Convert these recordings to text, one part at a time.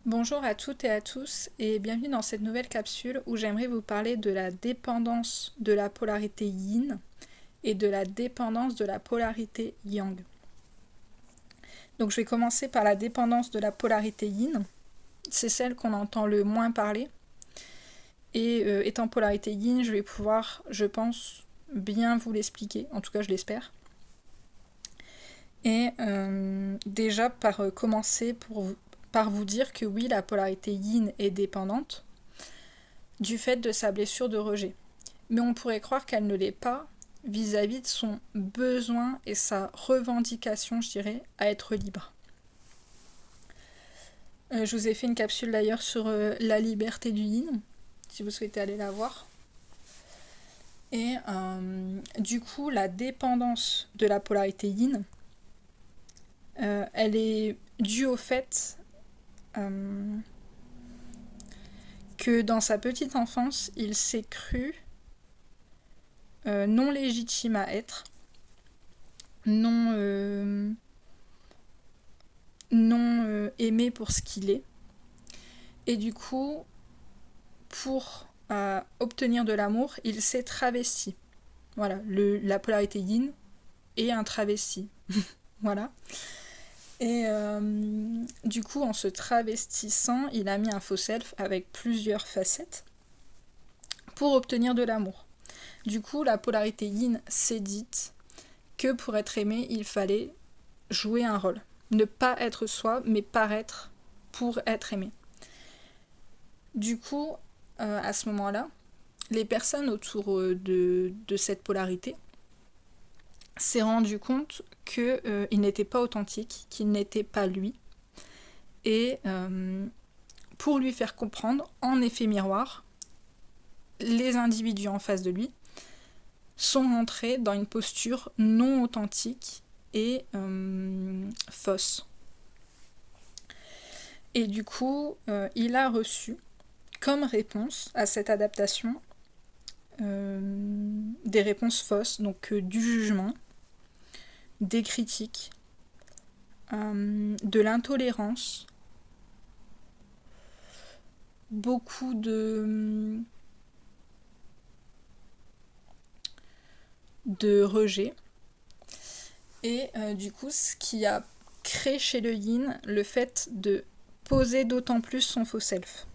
Bonjour à toutes et à tous et bienvenue dans cette nouvelle capsule où j'aimerais vous parler de la dépendance de la polarité yin et de la dépendance de la polarité yang. Donc je vais commencer par la dépendance de la polarité yin, c'est celle qu'on entend le moins parler. Et étant polarité yin, je vais pouvoir, je pense, bien vous l'expliquer, en tout cas je l'espère. Et déjà par commencer par vous dire que oui, la polarité yin est dépendante du fait de sa blessure de rejet. Mais on pourrait croire qu'elle ne l'est pas vis-à-vis de son besoin et sa revendication, je dirais, à être libre. Je vous ai fait une capsule d'ailleurs sur la liberté du yin, si vous souhaitez aller la voir. Et du coup, la dépendance de la polarité yin, elle est due au fait que dans sa petite enfance, il s'est cru non légitime à être, non aimé pour ce qu'il est. Et du coup, pour obtenir de l'amour, il s'est travesti. Voilà, la polarité yin est un travesti. Voilà. Et du coup, en se travestissant, il a mis un faux self avec plusieurs facettes pour obtenir de l'amour. Du coup, la polarité yin s'est dite que pour être aimé, il fallait jouer un rôle. Ne pas être soi, mais paraître pour être aimé. Du coup, à ce moment-là, les personnes autour de cette polarité s'est rendu compte qu'il n'était pas authentique, qu'il n'était pas lui. Et pour lui faire comprendre, en effet miroir, les individus en face de lui sont rentrés dans une posture non authentique et fausse. Et du coup, il a reçu comme réponse à cette adaptation des réponses fausses, donc du jugement, des critiques, de l'intolérance, beaucoup de rejet. Et du coup, ce qui a créé chez le yin le fait de poser d'autant plus son faux self.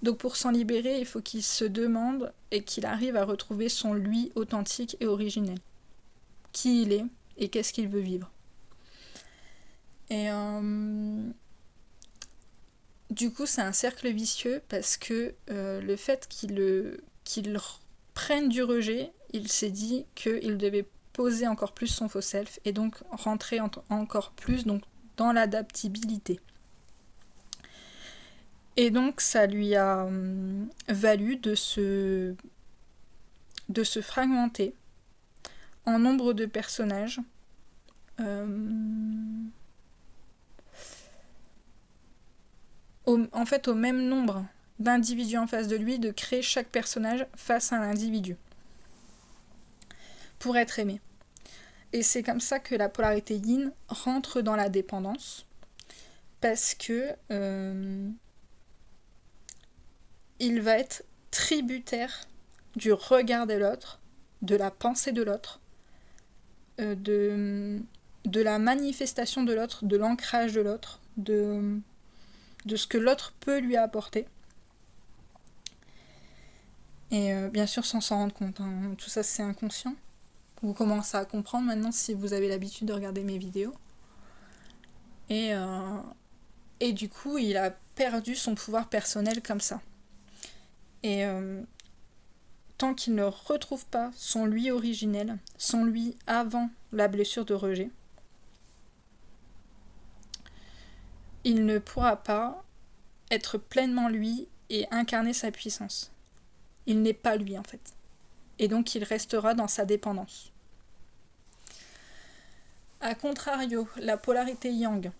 Donc pour s'en libérer, il faut qu'il se demande et qu'il arrive à retrouver son lui authentique et originel. Qui il est et qu'est-ce qu'il veut vivre. Et du coup, c'est un cercle vicieux parce que le fait qu'il prenne du rejet, il s'est dit qu'il devait poser encore plus son faux self et donc rentrer encore plus donc, dans l'adaptabilité. Et donc ça lui a valu de se fragmenter en nombre de personnages. En fait, au même nombre d'individus en face de lui, de créer chaque personnage face à un individu pour être aimé. Et c'est comme ça que la polarité yin rentre dans la dépendance, parce que il va être tributaire du regard de l'autre, de la pensée de l'autre, de la manifestation de l'autre, de l'ancrage de l'autre, de ce que l'autre peut lui apporter. Et bien sûr sans s'en rendre compte, hein. Tout ça c'est inconscient. Vous commencez à comprendre maintenant si vous avez l'habitude de regarder mes vidéos. Et du coup, il a perdu son pouvoir personnel comme ça. Et tant qu'il ne retrouve pas son lui originel, son lui avant la blessure de rejet, il ne pourra pas être pleinement lui et incarner sa puissance. Il n'est pas lui en fait. Et donc il restera dans sa dépendance. A contrario, la polarité yang,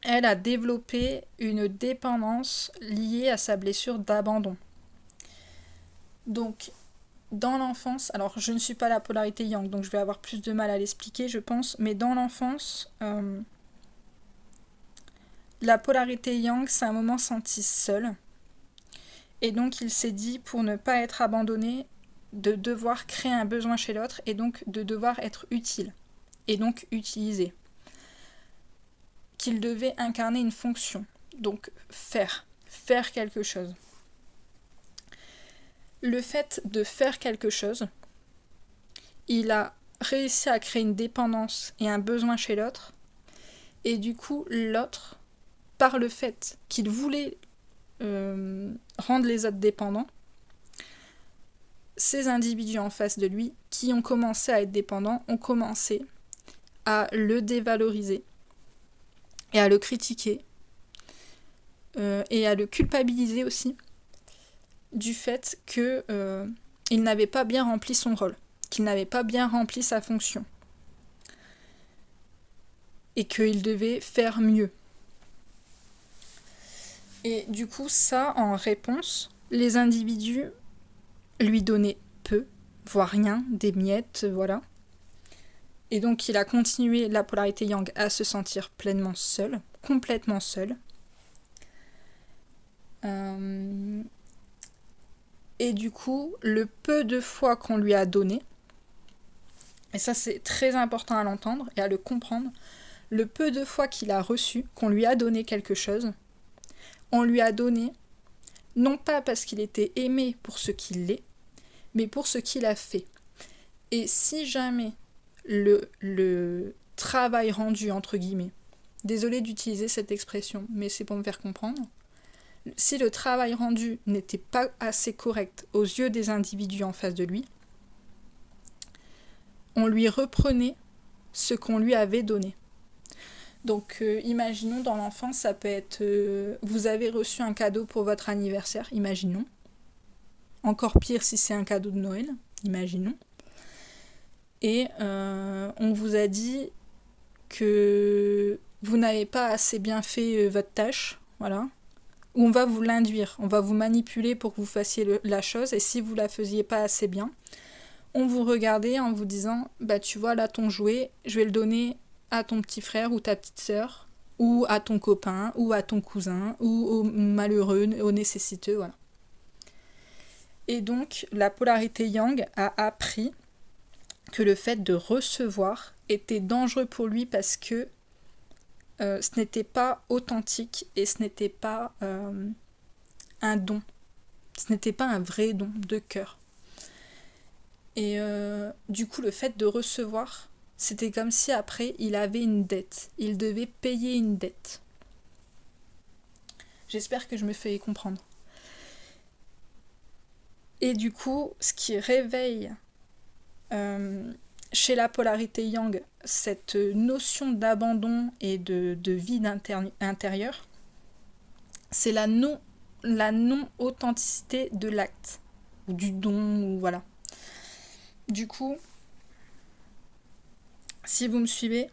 elle a développé une dépendance liée à sa blessure d'abandon. Donc, dans l'enfance, alors je ne suis pas la polarité yang, donc je vais avoir plus de mal à l'expliquer, je pense, mais dans l'enfance, la polarité yang, c'est un moment senti seul. Et donc il s'est dit, pour ne pas être abandonné, de devoir créer un besoin chez l'autre et donc de devoir être utile et donc utilisé. Qu'il devait incarner une fonction, donc faire quelque chose. Le fait de faire quelque chose, il a réussi à créer une dépendance et un besoin chez l'autre, et du coup l'autre, par le fait qu'il voulait rendre les autres dépendants, ces individus en face de lui qui ont commencé à être dépendants ont commencé à le dévaloriser et à le critiquer et à le culpabiliser aussi du fait qu'il n'avait pas bien rempli son rôle, qu'il n'avait pas bien rempli sa fonction et qu'il devait faire mieux. Et du coup, ça, en réponse, les individus lui donnaient peu, voire rien, des miettes, voilà. Et donc, il a continué la polarité yang à se sentir pleinement seul, complètement seul. Et du coup, le peu de fois qu'on lui a donné, et ça c'est très important à l'entendre et à le comprendre, le peu de fois qu'il a reçu, qu'on lui a donné quelque chose, on lui a donné, non pas parce qu'il était aimé pour ce qu'il est, mais pour ce qu'il a fait. Et si jamais le travail rendu, entre guillemets, désolée d'utiliser cette expression, mais c'est pour me faire comprendre, si le travail rendu n'était pas assez correct aux yeux des individus en face de lui, on lui reprenait ce qu'on lui avait donné. Donc imaginons dans l'enfance, ça peut être vous avez reçu un cadeau pour votre anniversaire, imaginons. Encore pire si c'est un cadeau de Noël, imaginons. Et on vous a dit que vous n'avez pas assez bien fait votre tâche, voilà. Ou on va vous l'induire, on va vous manipuler pour que vous fassiez la chose, et si vous la faisiez pas assez bien, on vous regardait en vous disant, bah tu vois là ton jouet, je vais le donner à ton petit frère ou ta petite sœur, ou à ton copain, ou à ton cousin, ou au malheureux, au nécessiteux, voilà. Et donc la polarité yang a appris que le fait de recevoir était dangereux pour lui parce que ce n'était pas authentique et ce n'était pas un don. Ce n'était pas un vrai don de cœur. Et du coup, le fait de recevoir, c'était comme si après, il avait une dette. Il devait payer une dette. J'espère que je me fais comprendre. Et du coup, ce qui réveille chez la polarité yang cette notion d'abandon et de vide intérieur, c'est la non-authenticité de l'acte, ou du don, ou voilà. Du coup, si vous me suivez,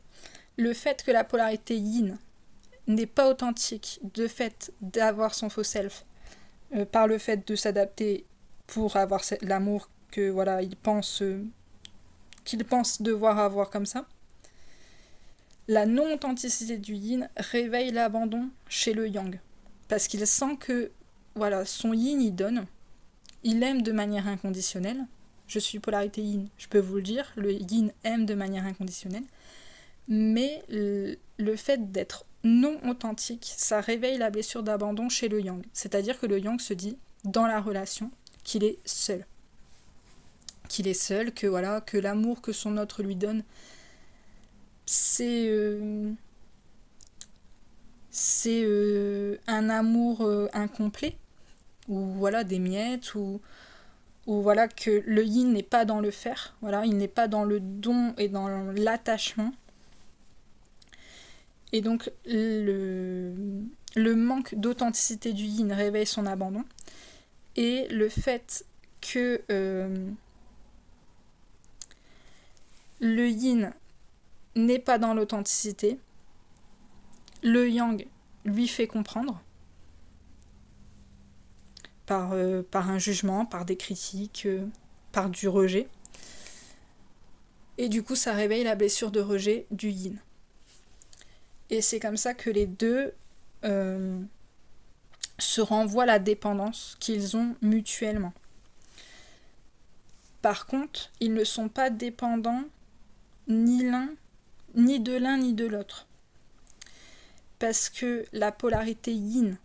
le fait que la polarité yin n'est pas authentique, de fait d'avoir son faux self, par le fait de s'adapter pour avoir l'amour que voilà qu'il pense devoir avoir comme ça, la non-authenticité du yin réveille l'abandon chez le yang. Parce qu'il sent que voilà, son yin il donne, il aime de manière inconditionnelle. Je suis polarité yin, je peux vous le dire, le yin aime de manière inconditionnelle. Mais le fait d'être non authentique, ça réveille la blessure d'abandon chez le yang. C'est-à-dire que le yang se dit, dans la relation, qu'il est seul. Qu'il est seul, que voilà, que l'amour que son autre lui donne, c'est un amour incomplet, ou voilà, des miettes, ou voilà, que le yin n'est pas dans le faire, voilà, il n'est pas dans le don et dans l'attachement. Et donc le manque d'authenticité du yin réveille son abandon, et le fait que le yin n'est pas dans l'authenticité, le yang lui fait comprendre par un jugement, par des critiques, par du rejet. Et du coup, ça réveille la blessure de rejet du yin. Et c'est comme ça que les deux se renvoient la dépendance qu'ils ont mutuellement. Par contre, ils ne sont pas dépendants ni de l'un ni de l'autre. Parce que la polarité yin,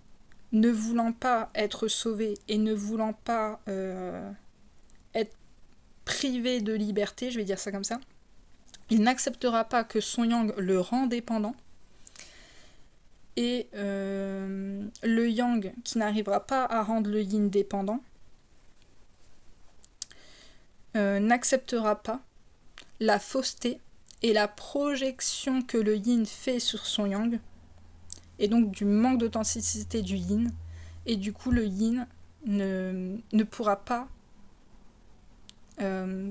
ne voulant pas être sauvée et ne voulant pas être privée de liberté, je vais dire ça comme ça, il n'acceptera pas que son yang le rend dépendant. Et le yang qui n'arrivera pas à rendre le yin dépendant n'acceptera pas la fausseté et la projection que le yin fait sur son yang, et donc du manque d'authenticité du yin, et du coup le yin ne pourra pas ne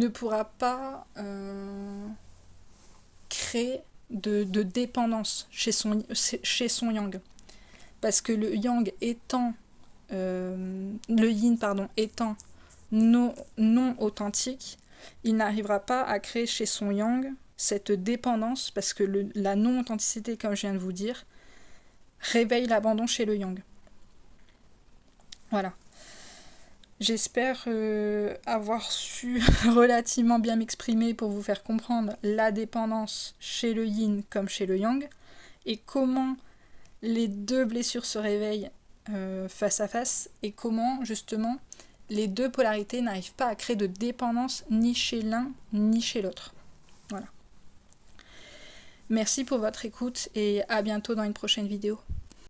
pourra pas créer de dépendance chez son yang, parce que le yang étant le yin étant non authentique, il n'arrivera pas à créer chez son yang cette dépendance, parce que la non authenticité, comme je viens de vous dire, réveille l'abandon chez le yang. Voilà. J'espère avoir su relativement bien m'exprimer pour vous faire comprendre la dépendance chez le yin comme chez le yang, et comment les deux blessures se réveillent face à face, et comment justement les deux polarités n'arrivent pas à créer de dépendance ni chez l'un ni chez l'autre. Voilà. Merci pour votre écoute et à bientôt dans une prochaine vidéo.